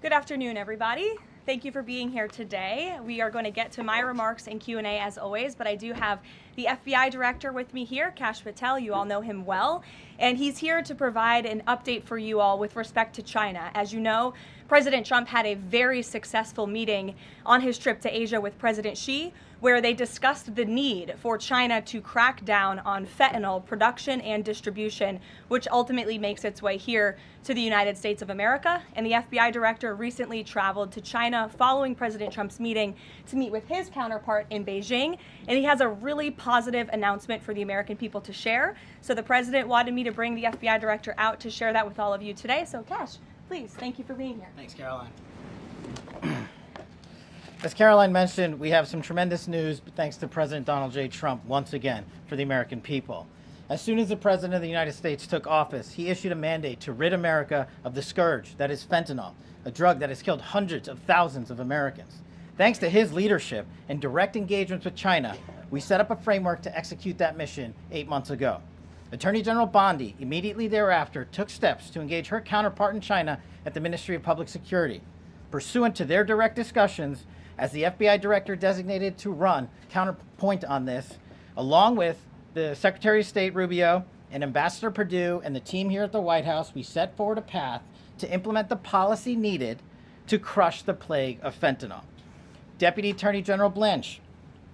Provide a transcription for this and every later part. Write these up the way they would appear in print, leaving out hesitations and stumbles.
Good afternoon, everybody. Thank you for being here today. We are going to get to my remarks and Q&A as always, but I do have the FBI director with me here, Kash Patel. You all know him well, and he's here to provide an update for you all with respect to China. As you know, President Trump had a very successful meeting on his trip to Asia with President Xi, where they discussed the need for China to crack down on fentanyl production and distribution, which ultimately makes its way here to the United States of America. And the FBI director recently traveled to China following President Trump's meeting to meet with his counterpart in Beijing. And he has a really positive announcement for the American people to share. So the president wanted me to bring the FBI director out to share that with all of you today. So Kash, please, thank you for being here. Thanks, Caroline. As Caroline mentioned, we have some tremendous news thanks to President Donald J. Trump once again for the American people. As soon as the President of the United States took office, he issued a mandate to rid America of the scourge that is fentanyl, a drug that has killed hundreds of thousands of Americans. Thanks to his leadership and direct engagements with China, we set up a framework to execute that mission 8 months ago. Attorney General Bondi immediately thereafter took steps to engage her counterpart in China at the Ministry of Public Security. Pursuant to their direct discussions, as the FBI director designated to run counterpoint on this, along with the Secretary of State Rubio and Ambassador Perdue and the team here at the White House, we set forward a path to implement the policy needed to crush the plague of fentanyl. Deputy Attorney General Blanche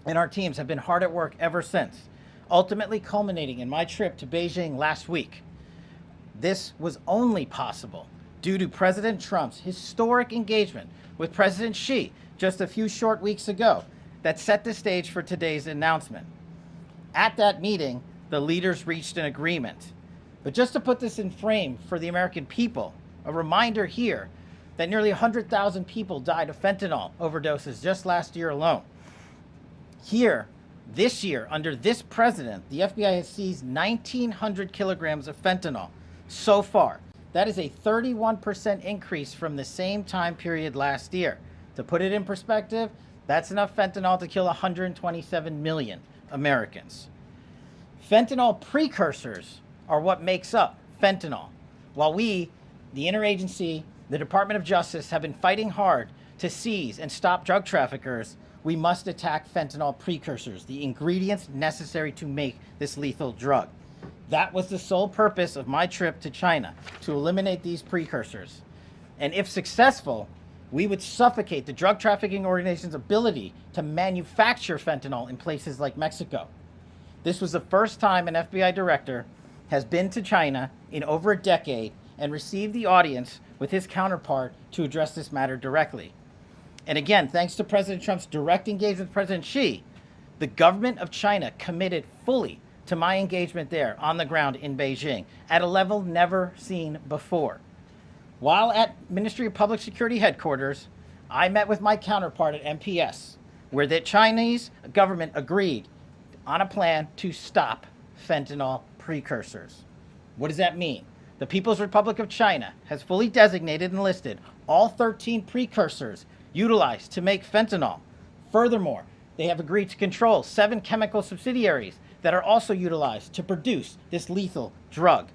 and our teams have been hard at work ever since, ultimately culminating in my trip to Beijing last week. This was only possible due to President Trump's historic engagement with President Xi just a few short weeks ago that set the stage for today's announcement. At that meeting, the leaders reached an agreement. But just to put this in frame for the American people, a reminder here that nearly 100,000 people died of fentanyl overdoses just last year alone. Here, this year, under this president, the FBI has seized 1,900 kilograms of fentanyl so far. That is a 31% increase from the same time period last year. To put it in perspective, that's enough fentanyl to kill 127 million Americans. Fentanyl precursors are what makes up fentanyl. While we, the interagency, the Department of Justice, have been fighting hard to seize and stop drug traffickers, we must attack fentanyl precursors, the ingredients necessary to make this lethal drug. That was the sole purpose of my trip to China, to eliminate these precursors. And if successful, we would suffocate the drug trafficking organization's ability to manufacture fentanyl in places like Mexico. This was the first time an FBI director has been to China in over a decade and received the audience with his counterpart to address this matter directly. And again, thanks to President Trump's direct engagement with President Xi, the government of China committed fully to my engagement there on the ground in Beijing at a level never seen before. While at Ministry of Public Security headquarters, I met with my counterpart at MPS, where the Chinese government agreed on a plan to stop fentanyl precursors. What does that mean? The People's Republic of China has fully designated and listed all 13 precursors utilized to make fentanyl. Furthermore, they have agreed to control 7 chemical subsidiaries that are also utilized to produce this lethal drug.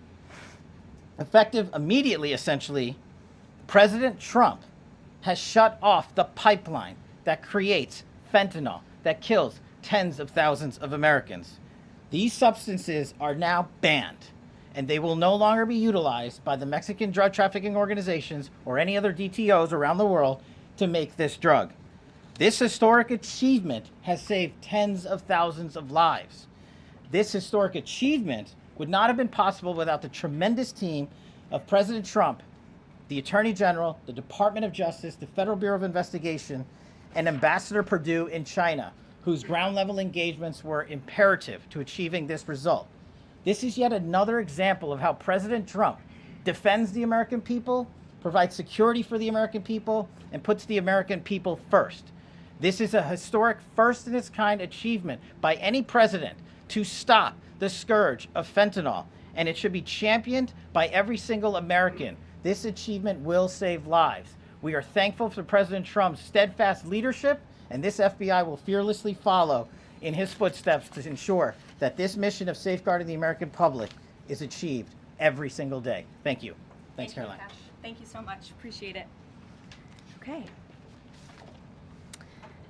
Effective immediately, essentially, President Trump has shut off the pipeline that creates fentanyl that kills tens of thousands of Americans. These substances are now banned, and they will no longer be utilized by the Mexican drug trafficking organizations or any other DTOs around the world to make this drug. This historic achievement has saved tens of thousands of lives. This historic achievement would not have been possible without the tremendous team of President Trump, the Attorney General, the Department of Justice, the Federal Bureau of Investigation, and Ambassador Perdue in China, whose ground-level engagements were imperative to achieving this result. This is yet another example of how President Trump defends the American people, provides security for the American people, and puts the American people first. This is a historic first-in-its-kind achievement by any president to stop the scourge of fentanyl, and it should be championed by every single American. This achievement will save lives. We are thankful for President Trump's steadfast leadership, and this FBI will fearlessly follow in his footsteps to ensure that this mission of safeguarding the American public is achieved every single day. Thank you. Thanks, Caroline. Kash. Thank you so much. Appreciate it. Okay.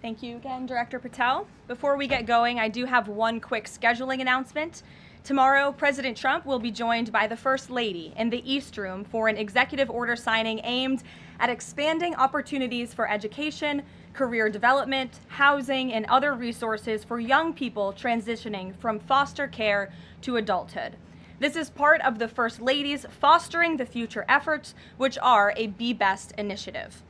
Thank you again, Director Patel. Before we get going, I do have one quick scheduling announcement. Tomorrow, President Trump will be joined by the First Lady in the East Room for an executive order signing aimed at expanding opportunities for education, career development, housing, and other resources for young people transitioning from foster care to adulthood. This is part of the First Lady's Fostering the Future efforts, which are a Be Best initiative.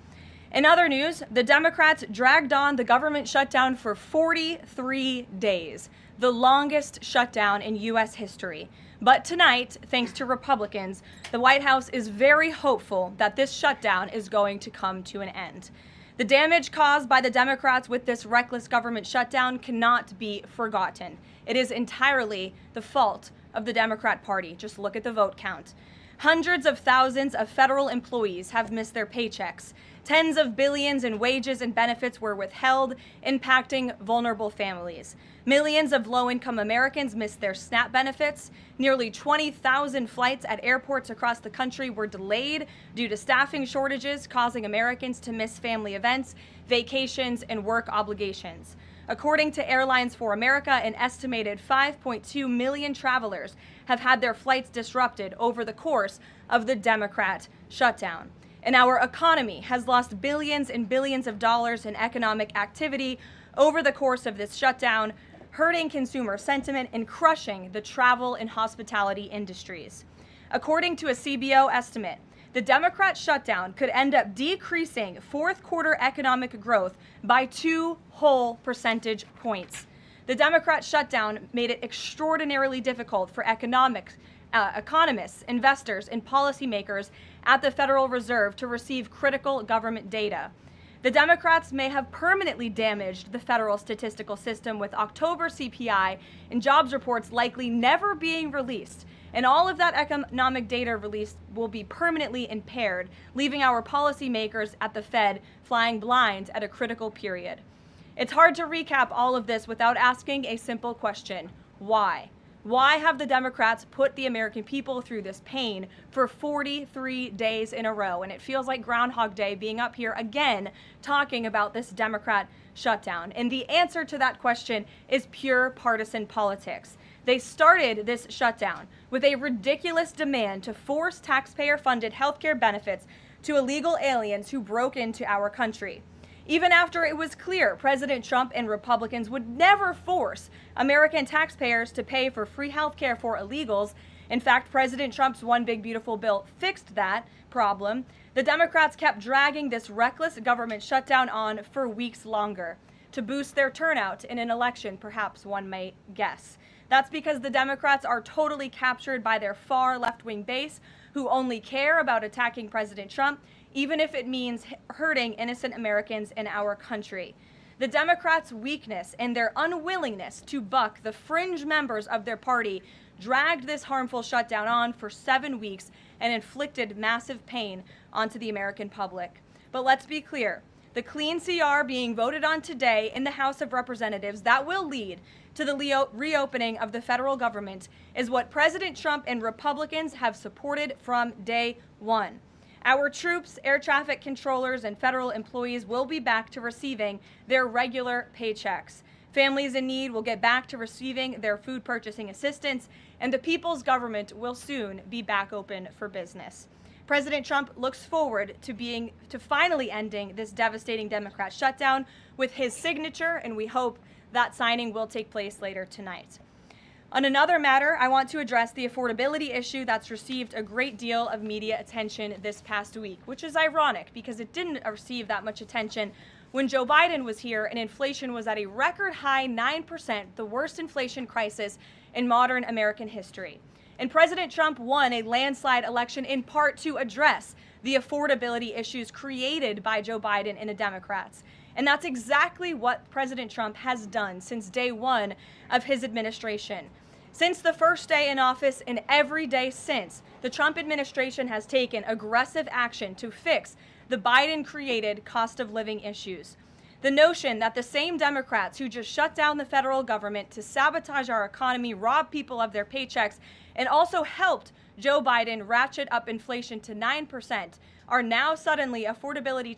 In other news, the Democrats dragged on the government shutdown for 43 days, the longest shutdown in U.S. history. But tonight, thanks to Republicans, the White House is very hopeful that this shutdown is going to come to an end. The damage caused by the Democrats with this reckless government shutdown cannot be forgotten. It is entirely the fault of the Democrat Party. Just look at the vote count. Hundreds of thousands of federal employees have missed their paychecks. Tens of billions in wages and benefits were withheld, impacting vulnerable families. Millions of low-income Americans missed their SNAP benefits. Nearly 20,000 flights at airports across the country were delayed due to staffing shortages, causing Americans to miss family events, vacations, and work obligations. According to Airlines for America, an estimated 5.2 million travelers have had their flights disrupted over the course of the Democrat shutdown. And our economy has lost billions and billions of dollars in economic activity over the course of this shutdown, hurting consumer sentiment and crushing the travel and hospitality industries. According to a CBO estimate, the Democrat shutdown could end up decreasing fourth quarter economic growth by 2 whole percentage points. The Democrat shutdown made it extraordinarily difficult for economists, investors, and policymakers at the Federal Reserve to receive critical government data. The Democrats may have permanently damaged the federal statistical system, with October CPI and jobs reports likely never being released. And all of that economic data released will be permanently impaired, leaving our policymakers at the Fed flying blind at a critical period. It's hard to recap all of this without asking a simple question: why? Why have the Democrats put the American people through this pain for 43 days in a row? And it feels like Groundhog Day being up here again talking about this Democrat shutdown. And the answer to that question is pure partisan politics. They started this shutdown with a ridiculous demand to force taxpayer-funded healthcare benefits to illegal aliens who broke into our country. Even after it was clear President Trump and Republicans would never force American taxpayers to pay for free health care for illegals. In fact, President Trump's One Big Beautiful Bill fixed that problem. The Democrats kept dragging this reckless government shutdown on for weeks longer to boost their turnout in an election, perhaps one may guess. That's because the Democrats are totally captured by their far left-wing base, who only care about attacking President Trump, even if it means hurting innocent Americans in our country. The Democrats' weakness and their unwillingness to buck the fringe members of their party dragged this harmful shutdown on for 7 weeks and inflicted massive pain onto the American public. But let's be clear, the clean CR being voted on today in the House of Representatives that will lead to the reopening of the federal government is what President Trump and Republicans have supported from day one. Our troops, air traffic controllers, and federal employees will be back to receiving their regular paychecks. Families in need will get back to receiving their food purchasing assistance, and the people's government will soon be back open for business. President Trump looks forward to finally ending this devastating Democrat shutdown with his signature, and we hope that signing will take place later tonight. On another matter, I want to address the affordability issue that's received a great deal of media attention this past week, which is ironic because it didn't receive that much attention when Joe Biden was here and inflation was at a record high 9%, the worst inflation crisis in modern American history. And President Trump won a landslide election in part to address the affordability issues created by Joe Biden and the Democrats. And that's exactly what President Trump has done since day one of his administration. Since the first day in office and every day since, the Trump administration has taken aggressive action to fix the Biden-created cost of living issues. The notion that the same Democrats who just shut down the federal government to sabotage our economy, rob people of their paychecks, and also helped Joe Biden ratchet up inflation to 9%, are now suddenly affordability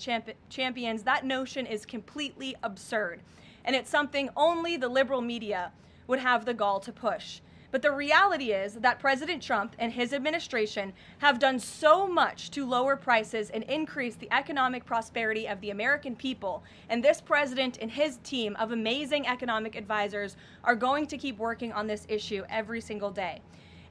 champions. That notion is completely absurd. And it's something only the liberal media would have the gall to push. But the reality is that President Trump and his administration have done so much to lower prices and increase the economic prosperity of the American people. And this president and his team of amazing economic advisors are going to keep working on this issue every single day.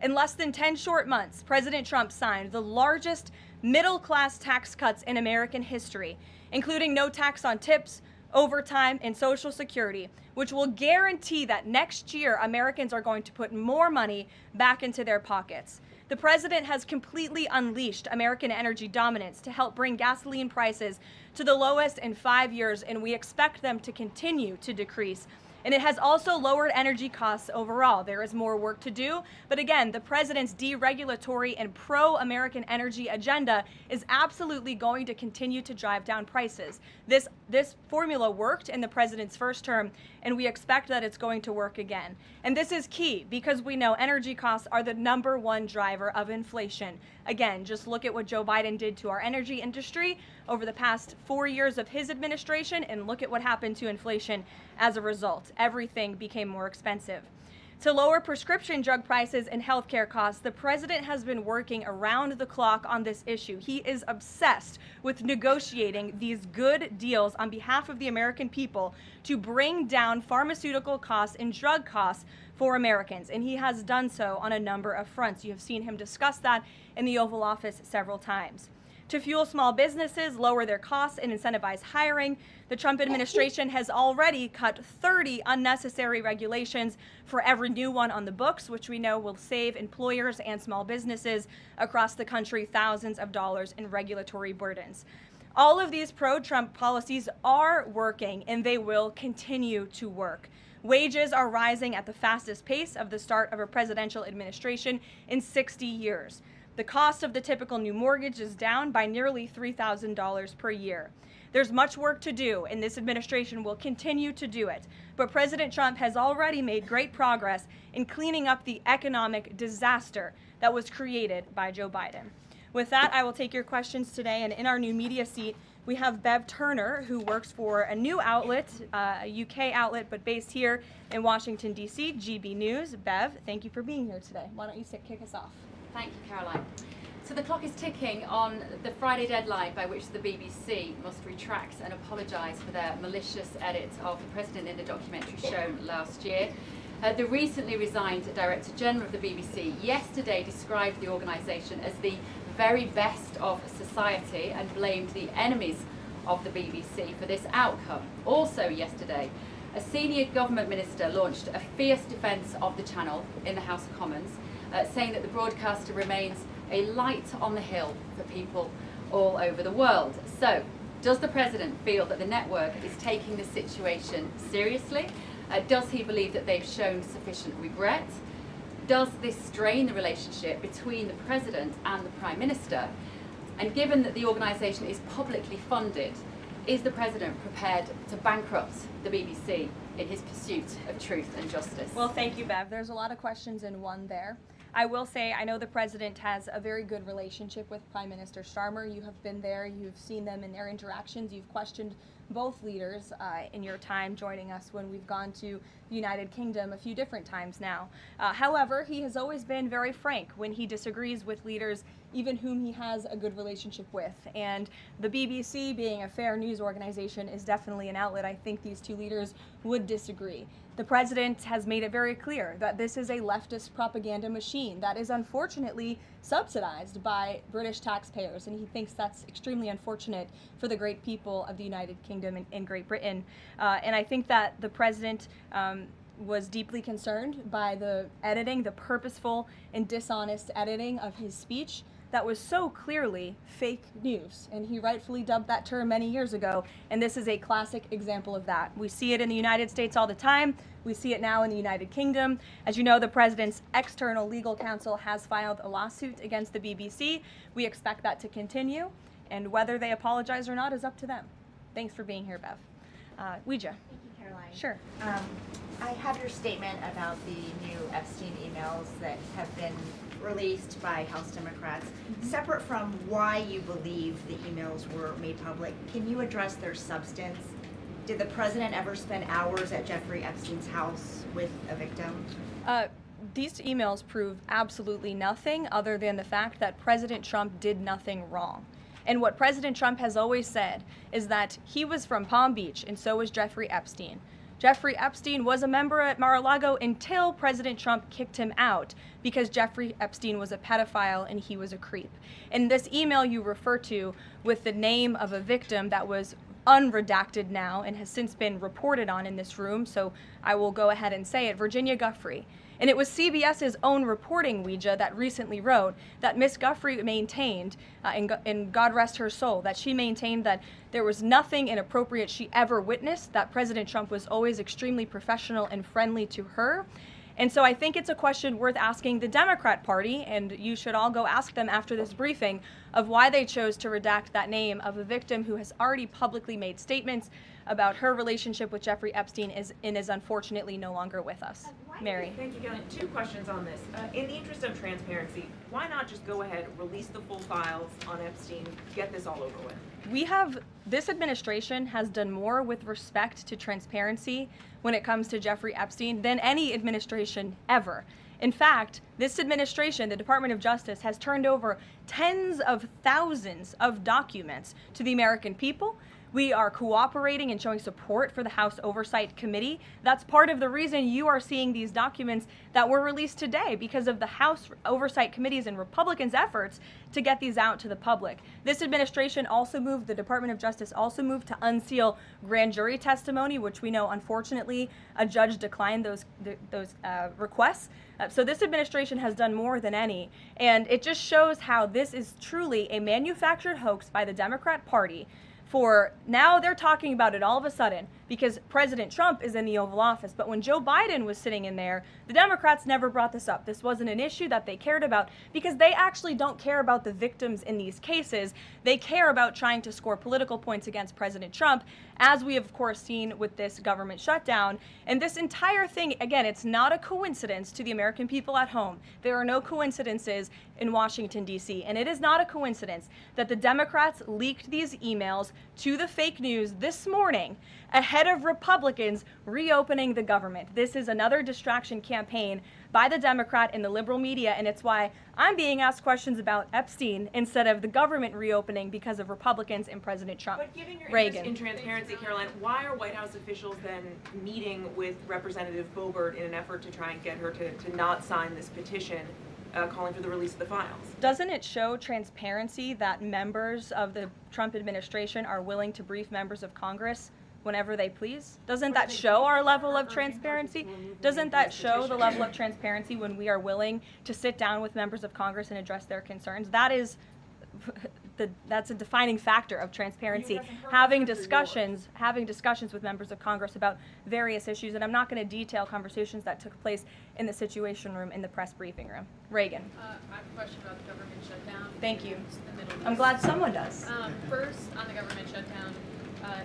In less than 10 short months, President Trump signed the largest middle-class tax cuts in American history, including no tax on tips, overtime, and Social Security, which will guarantee that next year Americans are going to put more money back into their pockets. The president has completely unleashed American energy dominance to help bring gasoline prices to the lowest in 5 years, and we expect them to continue to decrease. And it has also lowered energy costs overall. There is more work to do, but again, the president's deregulatory and pro-American energy agenda is absolutely going to continue to drive down prices. This formula worked in the president's first term, and we expect that it's going to work again. And this is key because we know energy costs are the #1 driver of inflation. Again, just look at what Joe Biden did to our energy industry over the past 4 years of his administration, and look at what happened to inflation as a result. Everything became more expensive. To lower prescription drug prices and healthcare costs, the president has been working around the clock on this issue. He is obsessed with negotiating these good deals on behalf of the American people to bring down pharmaceutical costs and drug costs for Americans, and he has done so on a number of fronts. You have seen him discuss that in the Oval Office several times. To fuel small businesses, lower their costs, and incentivize hiring, the Trump administration has already cut 30 unnecessary regulations for every new one on the books, which we know will save employers and small businesses across the country thousands of dollars in regulatory burdens. All of these pro-Trump policies are working, and they will continue to work. Wages are rising at the fastest pace of the start of a presidential administration in 60 years. The cost of the typical new mortgage is down by nearly $3,000 per year. There's much work to do, and this administration will continue to do it. But President Trump has already made great progress in cleaning up the economic disaster that was created by Joe Biden. With that, I will take your questions today, and in our new media seat, we have Bev Turner, who works for a new outlet, a UK outlet, but based here in Washington, D.C., GB News. Bev, thank you for being here today. Why don't you kick us off? Thank you, Caroline. So the clock is ticking on the Friday deadline by which the BBC must retract and apologise for their malicious edit of the president in the documentary shown last year. The recently resigned Director General of the BBC yesterday described the organisation as the very best of society and blamed the enemies of the BBC for this outcome. Also yesterday, a senior government minister launched a fierce defence of the channel in the House of Commons, saying that the broadcaster remains a light on the hill for people all over the world. So, does the president feel that the network is taking the situation seriously? Does he believe that they've shown sufficient regret? Does this strain the relationship between the president and the prime minister? And given that the organisation is publicly funded, is the president prepared to bankrupt the BBC in his pursuit of truth and justice? Well, thank you, Bev. There's a lot of questions in one there. I will say I know the president has a very good relationship with Prime Minister Starmer. You have been there. You've seen them in their interactions. You've questioned both leaders in your time joining us when we've gone to the United Kingdom a few different times now. However, he has always been very frank when he disagrees with leaders, even whom he has a good relationship with. And the BBC, being a fair news organization, is definitely an outlet. I think these two leaders would disagree. The president has made it very clear that this is a leftist propaganda machine that is unfortunately subsidized by British taxpayers, and he thinks that's extremely unfortunate for the great people of the United Kingdom and Great Britain. And I think that the president was deeply concerned by the editing, the purposeful and dishonest editing of his speech that was so clearly fake news, and he rightfully dubbed that term many years ago, and this is a classic example of that. We see it in the United States all the time. We see it now in the United Kingdom. As you know, the president's external legal counsel has filed a lawsuit against the BBC. We expect that to continue, and whether they apologize or not is up to them. Thanks for being here, Bev. Ouija. Thank you, Caroline. Sure. I have your statement about the new Epstein emails that have been released by House Democrats. Separate from why you believe the emails were made public, can you address their substance? Did the president ever spend hours at Jeffrey Epstein's house with a victim? These emails prove absolutely nothing other than the fact that President Trump did nothing wrong. And what President Trump has always said is that he was from Palm Beach, and so was Jeffrey Epstein. Jeffrey Epstein was a member at Mar-a-Lago until President Trump kicked him out because Jeffrey Epstein was a pedophile and he was a creep. And this email you refer to with the name of a victim that was unredacted now and has since been reported on in this room, so I will go ahead and say it, Virginia Giuffre. And it was CBS's own reporting, Ouija, that recently wrote that Miss Giuffre maintained, and God rest her soul, that she maintained that there was nothing inappropriate she ever witnessed, that President Trump was always extremely professional and friendly to her. And so I think it's a question worth asking the Democrat Party, and you should all go ask them after this briefing, of why they chose to redact that name of a victim who has already publicly made statements about her relationship with Jeffrey Epstein and is unfortunately no longer with us. Mary. Thank you, Karoline. Two questions on this. In the interest of transparency, why not just go ahead, release the full files on Epstein, get this all over with? This administration has done more with respect to transparency when it comes to Jeffrey Epstein than any administration ever. In fact, this administration, the Department of Justice, has turned over tens of thousands of documents to the American people. We are cooperating and showing support for the House Oversight Committee. That's part of the reason you are seeing these documents that were released today, because of the House Oversight Committee's and Republicans' efforts to get these out to the public. This administration also moved, the Department of Justice also moved to unseal grand jury testimony, which we know, unfortunately, a judge declined those requests. So this administration has done more than any, and it just shows how this is truly a manufactured hoax by the Democrat Party. For now, they're talking about it all of a sudden because President Trump is in the Oval Office. But when Joe Biden was sitting in there, the Democrats never brought this up. This wasn't an issue that they cared about because they actually don't care about the victims in these cases. They care about trying to score political points against President Trump, as we have, of course, seen with this government shutdown. And this entire thing, again, it's not a coincidence to the American people at home. There are no coincidences in Washington, D.C. And it is not a coincidence that the Democrats leaked these emails to the fake news this morning ahead of Republicans reopening the government. This is another distraction campaign by the Democrat and the liberal media, and it's why I'm being asked questions about Epstein instead of the government reopening because of Republicans and President Trump. But given your Reagan. interest in transparency, Karoline, why are White House officials then meeting with Representative Boebert in an effort to try and get her to not sign this petition calling for the release of the files? Doesn't it show transparency that members of the Trump administration are willing to brief members of Congress whenever they please? Doesn't that show our level of transparency? Doesn't that show the level of transparency when we are willing to sit down with members of Congress and address their concerns? That's a defining factor of transparency. Having discussions with members of Congress about various issues, and I'm not going to detail conversations that took place in the Situation Room in the press briefing room. Reagan. I have a question about the government shutdown. Thank you. The Middle I'm East. glad someone does. First, on the government shutdown,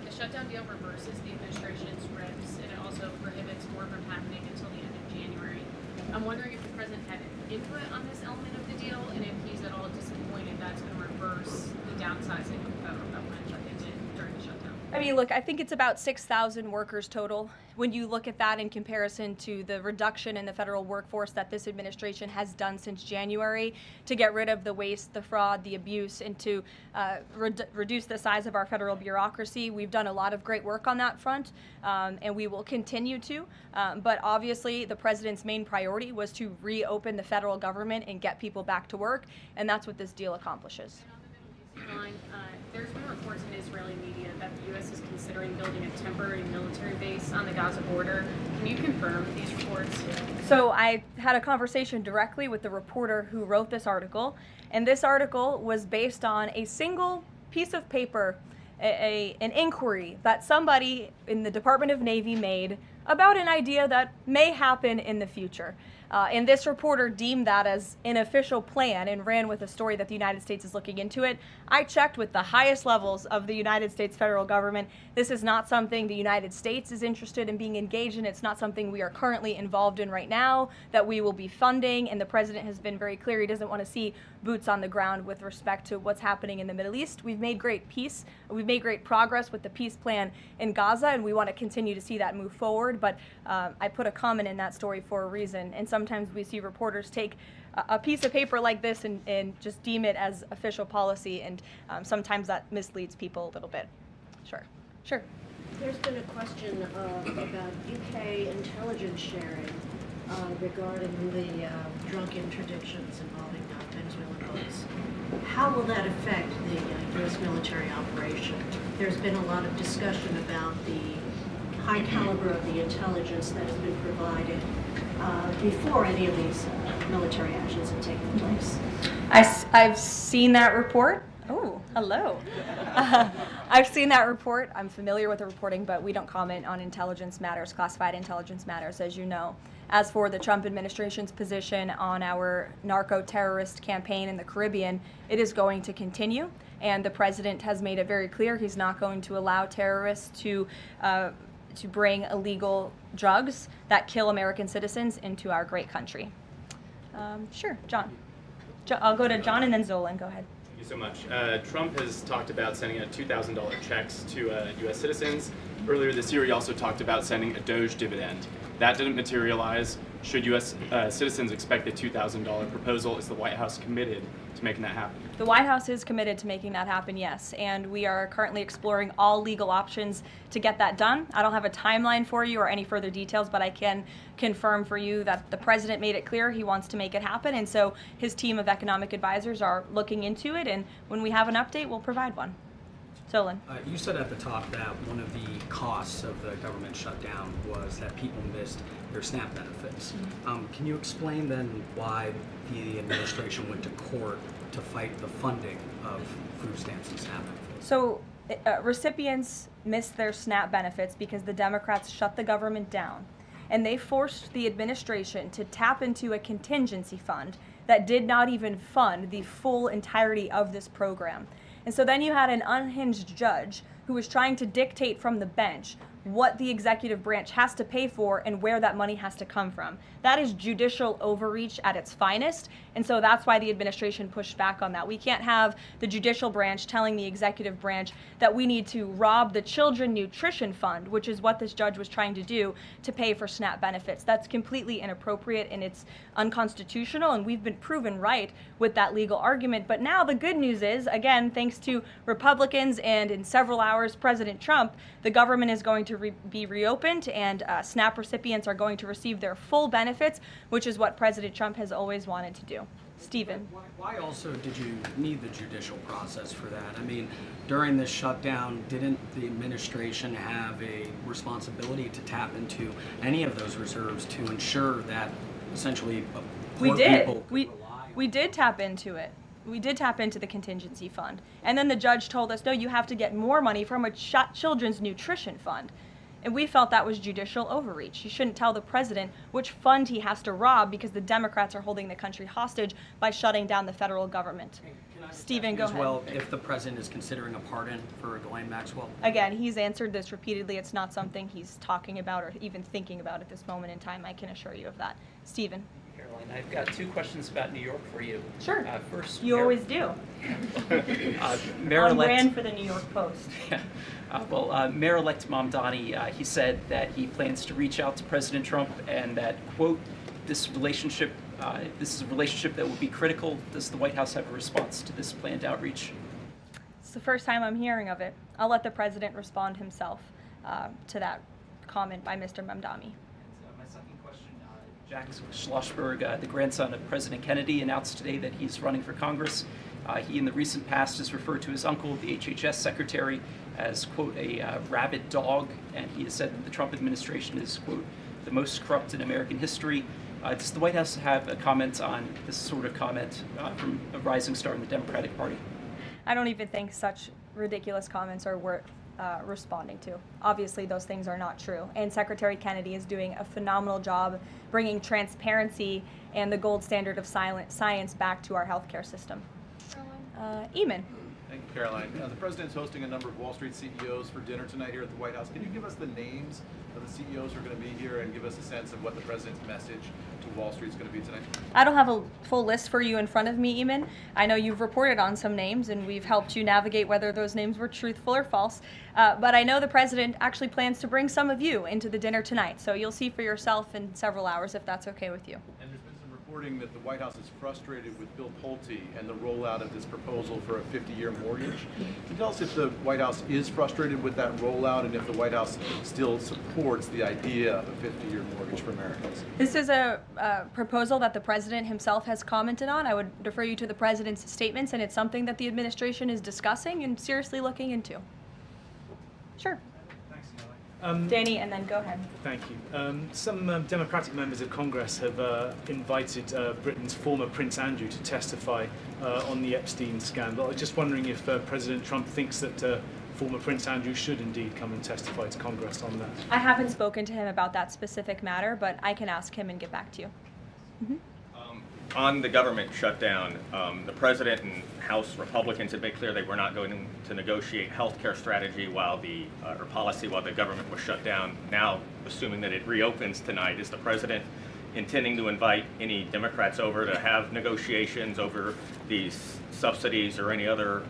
the shutdown deal reverses the administration's reps, and it also prohibits more from happening until the end of January. I'm wondering if the president had input on this element of the deal, and if he's at all disappointed that's going to reverse the downsizing of the federal government that they did during the shutdown. I mean, look, I think it's about 6,000 workers total. When you look at that in comparison to the reduction in the federal workforce that this administration has done since January to get rid of the waste, the fraud, the abuse, and to reduce the size of our federal bureaucracy, we've done a lot of great work on that front, and we will continue to. But obviously, the president's main priority was to reopen the federal government and get people back to work, and that's what this deal accomplishes. And on the Middle East line, there's been reports in Israeli media that the U.S. is considering building a temporary military base on the Gaza border. Can you confirm these reports? So I had a conversation directly with the reporter who wrote this article, and this article was based on a single piece of paper, an inquiry that somebody in the Department of Navy made about an idea that may happen in the future. And this reporter deemed that as an official plan and ran with a story that the United States is looking into it. I checked with the highest levels of the United States federal government. This is not something the United States is interested in being engaged in. It's not something we are currently involved in right now that we will be funding. And the president has been very clear he doesn't want to see boots on the ground with respect to what's happening in the Middle East. We've made great progress with the peace plan in Gaza, and we want to continue to see that move forward. But I put a comment in that story for a reason, and sometimes we see reporters take a piece of paper like this and just deem it as official policy, and sometimes that misleads people a little bit. Sure. There's been a question about UK intelligence sharing regarding the drunk interdictions involving Venezuelan boats. How will that affect the U.S. military operation? There's been a lot of discussion about the high caliber of the intelligence that has been provided before any of these military actions have taken place. I've seen that report. Oh, hello. I've seen that report. I'm familiar with the reporting, but we don't comment on intelligence matters, classified intelligence matters, as you know. As for the Trump administration's position on our narco-terrorist campaign in the Caribbean, it is going to continue, and the president has made it very clear he's not going to allow terrorists to bring illegal drugs that kill American citizens into our great country. Sure, John. I'll go to John and then Zolan. Go ahead. Thank you so much. Trump has talked about sending out $2,000 checks to U.S. citizens. Earlier this year, he also talked about sending a Doge dividend. That didn't materialize. Should U.S. Citizens expect the $2,000 proposal? Is the White House committed to making that happen? The White House is committed to making that happen, yes, and we are currently exploring all legal options to get that done. I don't have a timeline for you or any further details, but I can confirm for you that the president made it clear he wants to make it happen, and so his team of economic advisors are looking into it, and when we have an update, we'll provide one. Solon. You said at the top that one of the costs of the government shutdown was that people missed their SNAP benefits. Can you explain then why the administration went to court to fight the funding of food stamps and SNAP benefits? So recipients missed their SNAP benefits because the Democrats shut the government down, and they forced the administration to tap into a contingency fund that did not even fund the full entirety of this program. And so then you had an unhinged judge who was trying to dictate from the bench what the executive branch has to pay for and where that money has to come from. That is judicial overreach at its finest, and so that's why the administration pushed back on that. We can't have the judicial branch telling the executive branch that we need to rob the Children Nutrition Fund, which is what this judge was trying to do, to pay for SNAP benefits. That's completely inappropriate and it's unconstitutional, and we've been proven right with that legal argument. But now the good news is, again, thanks to Republicans and in several hours President Trump, the government is going to be reopened, and SNAP recipients are going to receive their full benefits, which is what President Trump has always wanted to do. Stephen. Why also did you need the judicial process for that? I mean, during this shutdown, didn't the administration have a responsibility to tap into any of those reserves to ensure that essentially poor people could rely on? We did tap into it. We did tap into the contingency fund. And then the judge told us, no, you have to get more money from a children's nutrition fund. And we felt that was judicial overreach. You shouldn't tell the president which fund he has to rob because the Democrats are holding the country hostage by shutting down the federal government. Stephen, go ahead. As well, if the president is considering a pardon for Ghislaine Maxwell? Again, he's answered this repeatedly. It's not something he's talking about or even thinking about at this moment in time. I can assure you of that. Stephen. Caroline, I've got two questions about New York for you. Sure. First, you always do. Mayor-elect. On brand for the New York Post. Mayor-elect Mamdani, he said that he plans to reach out to President Trump and that, quote, this is a relationship that will be critical. Does the White House have a response to this planned outreach? It's the first time I'm hearing of it. I'll let the president respond himself to that comment by Mr. Mamdani. My second question, Jack Schlossberg, the grandson of President Kennedy, announced today that he's running for Congress. He, in the recent past, has referred to his uncle, the HHS secretary, as, quote, a rabid dog, and he has said that the Trump administration is, quote, the most corrupt in American history. Does the White House have a comment on this sort of comment from a rising star in the Democratic Party? I don't even think such ridiculous comments are responding to. Obviously, those things are not true. And Secretary Kennedy is doing a phenomenal job bringing transparency and the gold standard of science back to our healthcare system. Eamon. Thank you, Caroline. The President's hosting a number of Wall Street CEOs for dinner tonight here at the White House. Can you give us the names of the CEOs who are going to be here and give us a sense of what the President's message to Wall Street is going to be tonight? I don't have a full list for you in front of me, Eamon. I know you've reported on some names, and we've helped you navigate whether those names were truthful or false. But I know the President actually plans to bring some of you into the dinner tonight, so you'll see for yourself in several hours if that's okay with you. And there's been some reporting that the White House is frustrated with Bill Pulte and the rollout of this proposal for a 50-year mortgage. Can you tell us if the White House is frustrated with that rollout and if the White House still supports the idea of a 50-year mortgage for Americans? This is a proposal that the President himself has commented on. I would defer you to the President's statements, and it's something that the administration is discussing and seriously looking into. Sure. Thanks, Caroline. Danny, and then go ahead. Thank you. Some Democratic members of Congress have invited Britain's former Prince Andrew to testify on the Epstein scandal. I was just wondering if President Trump thinks that former Prince Andrew should indeed come and testify to Congress on that. I haven't spoken to him about that specific matter, but I can ask him and get back to you. On the government shutdown, the President and House Republicans had made clear they were not going to negotiate health care strategy or policy while the government was shut down. Now, assuming that it reopens tonight, is the President intending to invite any Democrats over to have negotiations over these subsidies or any other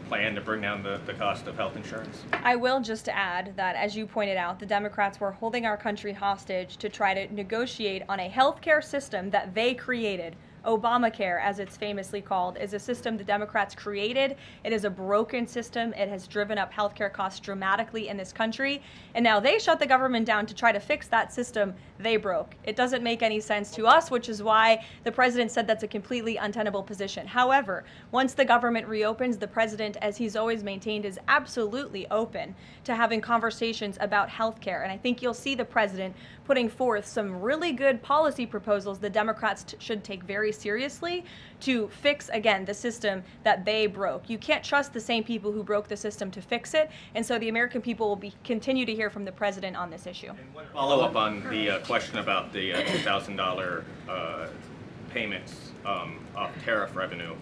plan to bring down the cost of health insurance? I will just add that, as you pointed out, the Democrats were holding our country hostage to try to negotiate on a healthcare system that they created. Obamacare, as it's famously called, is a system the Democrats created. It is a broken system. It has driven up healthcare costs dramatically in this country. And now they shut the government down to try to fix that system they broke. It doesn't make any sense to us, which is why the President said that's a completely untenable position. However, once the government reopens, the President, as he's always maintained, is absolutely open to having conversations about healthcare. And I think you'll see the President putting forth some really good policy proposals the Democrats should take very seriously to fix, again, the system that they broke. You can't trust the same people who broke the system to fix it, and so the American people will continue to hear from the President on this issue. Follow up on the question about the $2,000 payments of tariff revenue.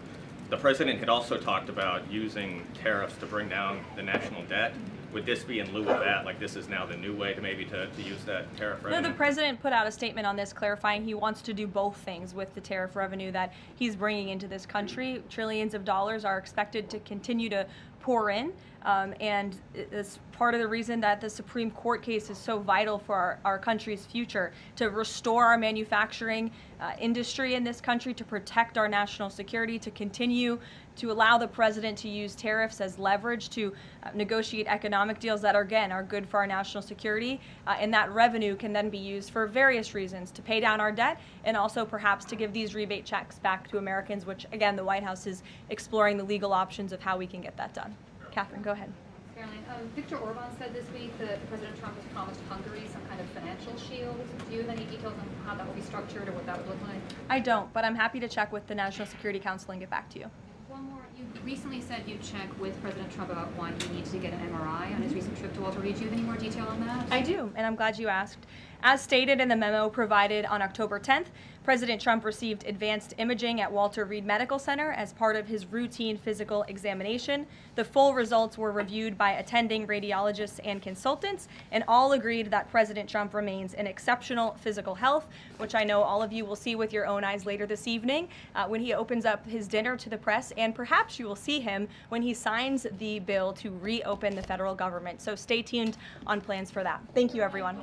The President had also talked about using tariffs to bring down the national debt. Would this be in lieu of that? Like, this is now the new way to maybe to use that tariff revenue? No, the President put out a statement on this clarifying he wants to do both things with the tariff revenue that he's bringing into this country. Trillions of dollars are expected to continue to pour in, and it's part of the reason that the Supreme Court case is so vital for our country's future, to restore our manufacturing industry in this country, to protect our national security, to continue to allow the President to use tariffs as leverage to negotiate economic deals that, again, are good for our national security. And that revenue can then be used for various reasons, to pay down our debt and also perhaps to give these rebate checks back to Americans, which, again, the White House is exploring the legal options of how we can get that done. Catherine, go ahead. Caroline, Viktor Orban said this week that President Trump has promised Hungary some kind of financial shield. Do you have any details on how that will be structured or what that would look like? I don't, but I'm happy to check with the National Security Council and get back to you. One more. You recently said you'd check with President Trump about why he needs to get an MRI on his recent trip to Walter Reed. Do you have any more detail on that? I do, and I'm glad you asked. As stated in the memo provided on October 10th, President Trump received advanced imaging at Walter Reed Medical Center as part of his routine physical examination. The full results were reviewed by attending radiologists and consultants, and all agreed that President Trump remains in exceptional physical health, which I know all of you will see with your own eyes later this evening when he opens up his dinner to the press, and perhaps you will see him when he signs the bill to reopen the federal government. So stay tuned on plans for that. Thank you, everyone.